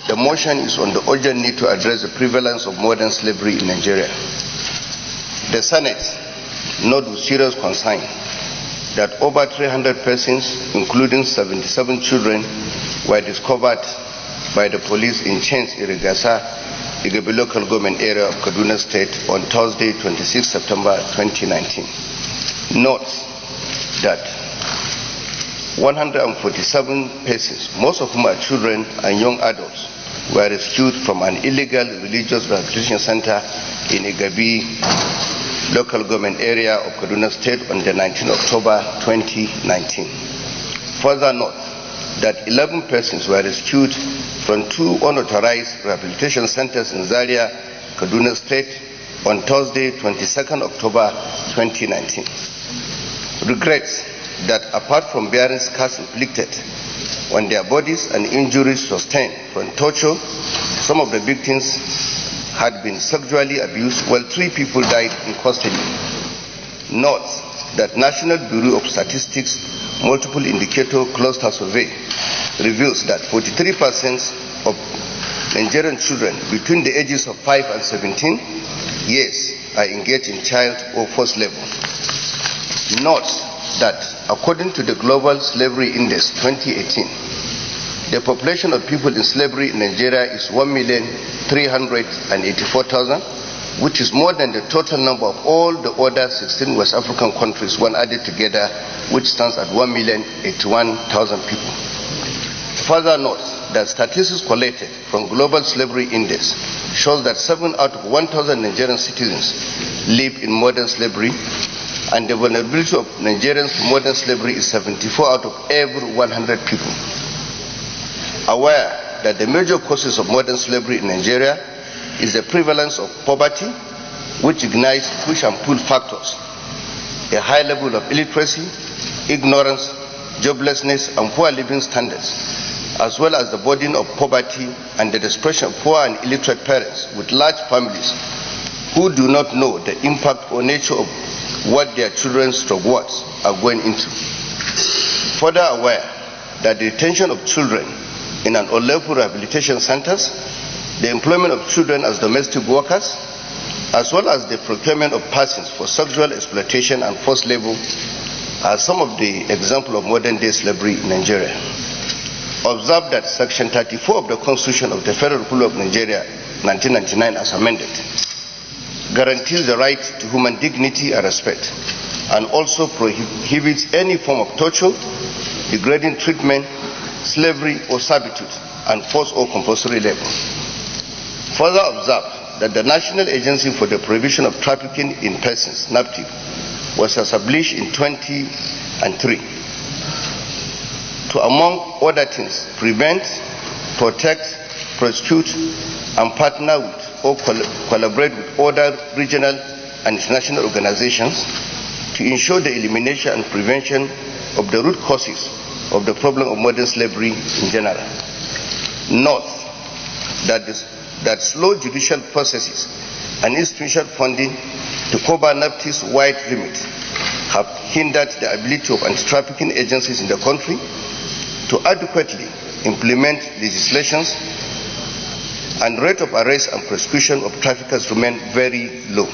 the motion is on the urgent need to address the prevalence of modern slavery in Nigeria. The Senate note with serious concern that over 300 persons, including 77 children, were discovered by the police in chains in Rigasa, Igabi local government area of Kaduna State on Thursday, 26 September 2019. Note that 147 persons, most of whom are children and young adults, were rescued from an illegal religious rehabilitation center in Igabi local government area of Kaduna State on the 19th October 2019. Further note that 11 persons were rescued from 2 unauthorized rehabilitation centers in Zaria, Kaduna State on Thursday, 22nd October 2019. Regrets that apart from bearing scars inflicted on their bodies and injuries sustained from torture, some of the victims had been sexually abused, while 3 people died in custody. Note that National Bureau of Statistics Multiple Indicator Cluster Survey reveals that 43% of Nigerian children between the ages of 5 and 17 years are engaged in child or forced labor. Note that according to the Global Slavery Index 2018, the population of people in slavery in Nigeria is 1,384,000, which is more than the total number of all the other 16 West African countries when added together, which stands at 1,081,000 people. Further note that statistics collected from Global Slavery Index shows that 7 out of 1,000 Nigerian citizens live in modern slavery, and the vulnerability of Nigerians to modern slavery is 74 out of every 100 people. Aware that the major causes of modern slavery in Nigeria is the prevalence of poverty, which ignites push and pull factors, a high level of illiteracy, ignorance, joblessness, and poor living standards, as well as the burden of poverty and the desperation of poor and illiterate parents with large families who do not know the impact or nature of what their children's struggles are going into. Further aware that the detention of children in an unlawful rehabilitation centers, the employment of children as domestic workers, as well as the procurement of persons for sexual exploitation and forced labor are some of the examples of modern day slavery in Nigeria. Observe that Section 34 of the Constitution of the Federal Republic of Nigeria, 1999 as amended, guarantees the right to human dignity and respect, and also prohibits any form of torture, degrading treatment, slavery or servitude, and forced or compulsory labor. Further observe that the National Agency for the Prohibition of Trafficking in Persons, NAPTIP, was established in 2003 to, among other things, prevent, protect, prosecute, and partner with or collaborate with other regional and international organizations to ensure the elimination and prevention of the root causes of the problem of modern slavery in general. Note that slow judicial processes and institutional funding to cover NAPTIP's wide remit have hindered the ability of anti-trafficking agencies in the country to adequately implement legislations, and rate of arrest and prosecution of traffickers remain very low.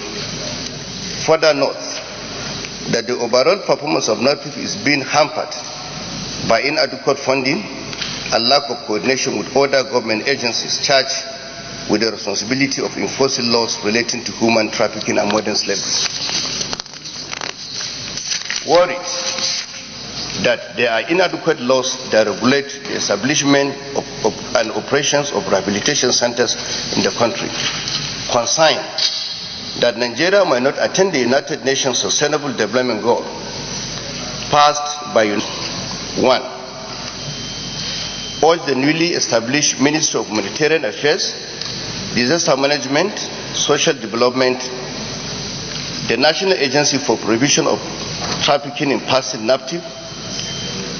Further note that the overall performance of NAPTIP is being hampered by inadequate funding and lack of coordination with other government agencies charged with the responsibility of enforcing laws relating to human trafficking and modern slavery. Worried that there are inadequate laws that regulate the establishment of and operations of rehabilitation centers in the country, concerned that Nigeria might not attain the United Nations Sustainable Development Goal passed by one, urge the newly established Ministry of Humanitarian Affairs, Disaster Management, Social Development, the National Agency for Prohibition of Trafficking in Persons, NAPTIP,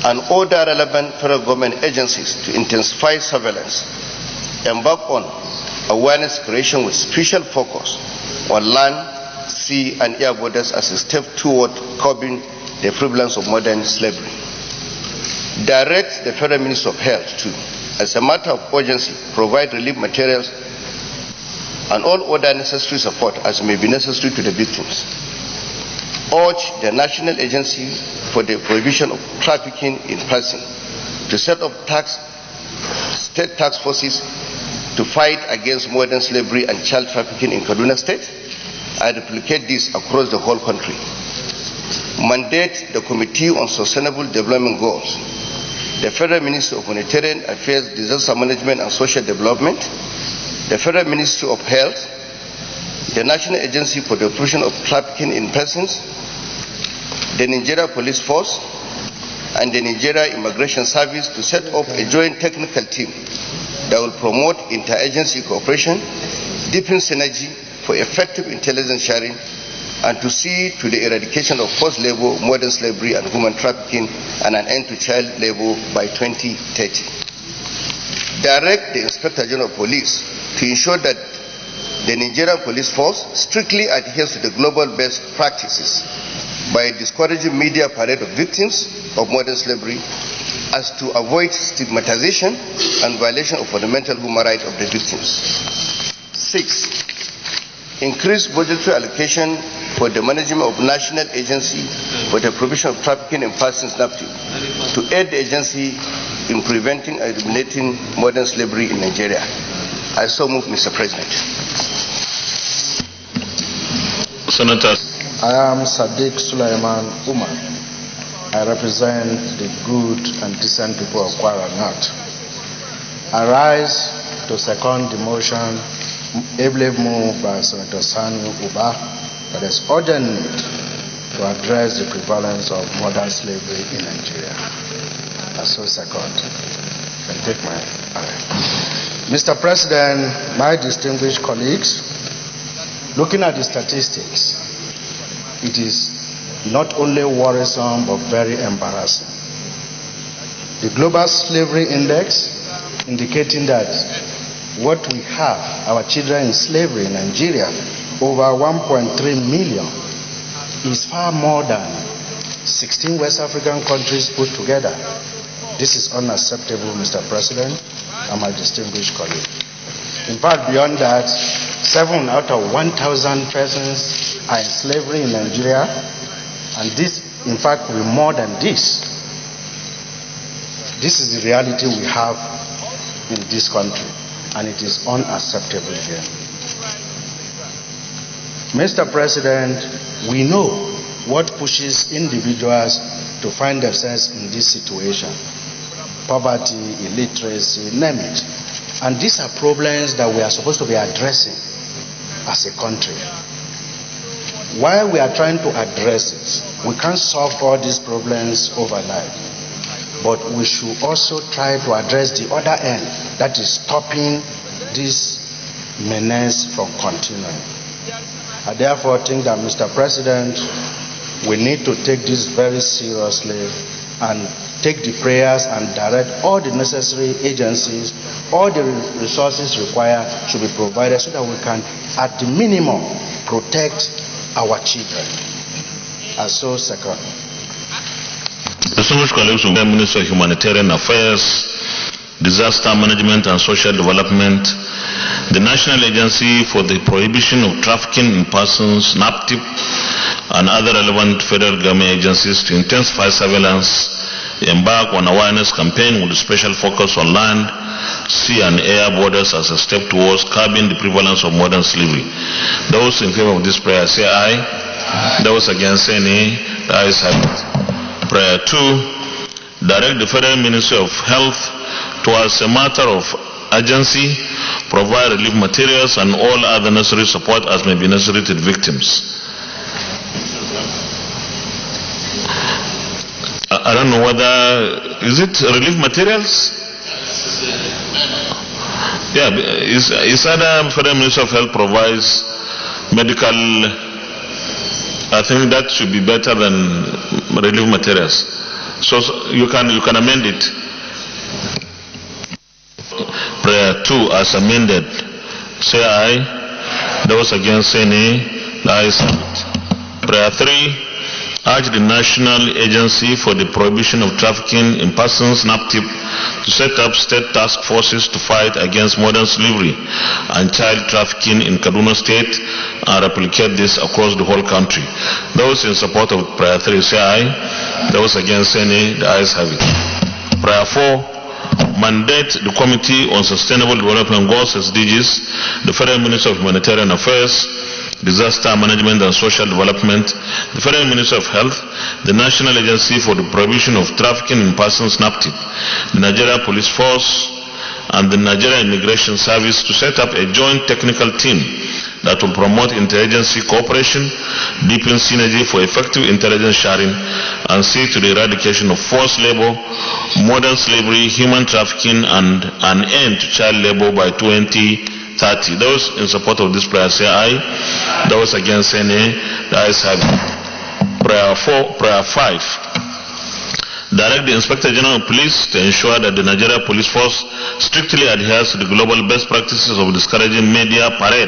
and other relevant federal government agencies to intensify surveillance, embark on awareness creation with special focus on land, sea, and air borders as a step toward curbing the prevalence of modern slavery. Direct the Federal Minister of Health to as a matter of urgency, provide relief materials and all other necessary support as may be necessary to the victims. Urge the National Agency for the Prohibition of Trafficking in Persons to set up state task forces to fight against modern slavery and child trafficking in Kaduna State and replicate this across the whole country. Mandate the Committee on Sustainable Development Goals, the Federal Ministry of Humanitarian Affairs, Disaster Management and Social Development, the Federal Ministry of Health, the National Agency for the Prevention of Trafficking in Persons, the Nigeria Police Force, and the Nigeria Immigration Service to set up a joint technical team that will promote interagency cooperation, deepen synergy for effective intelligence sharing, and to see to the eradication of forced labor, modern slavery, and human trafficking, and an end to child labor by 2030. Direct the Inspector General of Police to ensure that the Nigerian Police Force strictly adheres to the global best practices by discouraging media parade of victims of modern slavery as to avoid stigmatization and violation of fundamental human rights of the victims. 6. Increase budgetary allocation for the management of National Agency for the Prohibition of Trafficking in Persons NAPTIP to aid the agency in preventing and eliminating modern slavery in Nigeria. I so move, Mr. President. Senator. I am Sadiq Sulaiman Umar. I represent the good and decent people of Kwara North. I rise to second the motion ably moved by Senator Sani Uba that there is urgent need to address the prevalence of modern slavery in Nigeria. I so second. I take my Mr. President, my distinguished colleagues, looking at the statistics, it is not only worrisome but very embarrassing. The Global Slavery Index indicating that what we have, our children in slavery in Nigeria, over 1.3 million, is far more than 16 West African countries put together. This is unacceptable, Mr. President and my distinguished colleague. In fact, beyond that, 7 out of 1,000 persons are in slavery in Nigeria, and this, in fact, will be more than this. This is the reality we have in this country, and it is unacceptable here. Mr. President, we know what pushes individuals to find themselves in this situation. Poverty, illiteracy, name it. And these are problems that we are supposed to be addressing as a country. While we are trying to address it, we can't solve all these problems overnight. But we should also try to address the other end, that is stopping this menace from continuing. I therefore think that, Mr. President, we need to take this very seriously and take the prayers and direct all the necessary agencies, all the resources required should be provided so that we can, at the minimum, protect our children. And so, second. Distinguished colleagues from the Ministry of Humanitarian Affairs, Disaster Management and Social Development, the National Agency for the Prohibition of Trafficking in Persons, NAPTIP, and other relevant federal government agencies to intensify surveillance, embark on awareness campaign with a special focus on land, sea and air borders as a step towards curbing the prevalence of modern slavery. Those in favor of this prayer say aye. Those against say nay. The ayes have it. Prayer 2. Direct the Federal Ministry of Health to, as a matter of urgency, provide relief materials and all other necessary support as may be necessary to the victims. I don't know whether, is it relief materials? Yeah, it's either Federal Ministry of Health provides medical, I think that should be better than relief materials. So you can amend it. Prayer 2 as amended. Say aye. Those against say nay. The ayes have it. Prayer 3. urge the National Agency for the Prohibition of Trafficking in Persons, NAPTIP, to set up state task forces to fight against modern slavery and child trafficking in Kaduna State and replicate this across the whole country. Those in support of Prayer 3 say aye. Those against say nay. The ayes have it. Prayer 4, mandate the Committee on Sustainable Development Goals, SDGs, the Federal Minister of Humanitarian Affairs, Disaster Management and Social Development, the Federal Ministry of Health, the National Agency for the Prohibition of Trafficking in Persons, NAPTIP, the Nigeria Police Force, and the Nigeria Immigration Service to set up a joint technical team that will promote interagency cooperation, deepen synergy for effective intelligence sharing, and see to the eradication of forced labor, modern slavery, human trafficking, and an end to child labor by 2030. Those in support of this prayer say aye. Those against say nay. The ayes have it. Prayer 5. Direct the Inspector General of Police to ensure that the Nigeria Police Force strictly adheres to the global best practices of discouraging media parade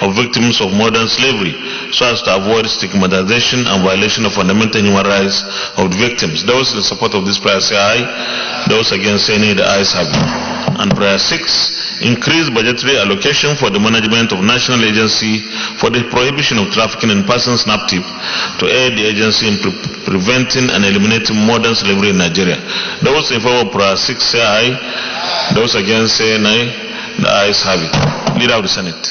of victims of modern slavery so as to avoid stigmatization and violation of fundamental human rights of the victims. Those in support of this prayer say aye. Those against say nay. The ayes have it. And prayer 6, increase budgetary allocation for the management of National Agency for the Prohibition of Trafficking in Persons, NAPTIP, to aid the agency in preventing and eliminating modern slavery in Nigeria. Those in favor of prayer 6 say aye. Those against say nay. The ayes have it. Leader of the Senate.